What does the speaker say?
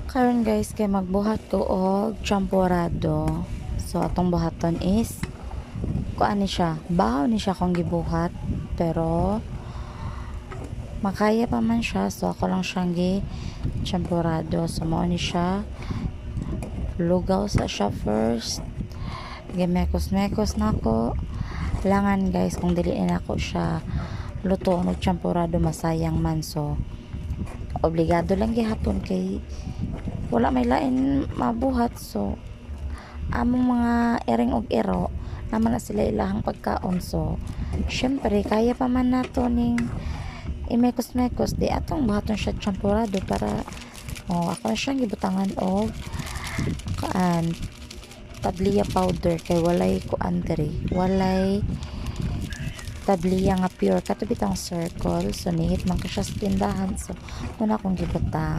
Karon guys kay magbuhat ko og champurado. So atong buhaton is kuan ni siya, bahaw ni siya kung gibuhat pero makaya pa man siya. So ako lang siyang gi champurado. So mao ni siya, lugaw sa siya first, gimekos-mekos nako langan guys kung dili na ako siya luto og champurado masayang man. So obligado lang gihapon kay wala may lain mabuhat. So among mga iring og iro naman na sila ilahang pagkaon. So syempre kaya pa man nato ning imekos-mekos di atong buhaton siya champurado para ako na siyang gibutangan og tabliya powder kay walay kuan diri, walay tabliya nga pure kato bitang circle. So nihit man ka siya sa tindahan. So muna akong gibutang.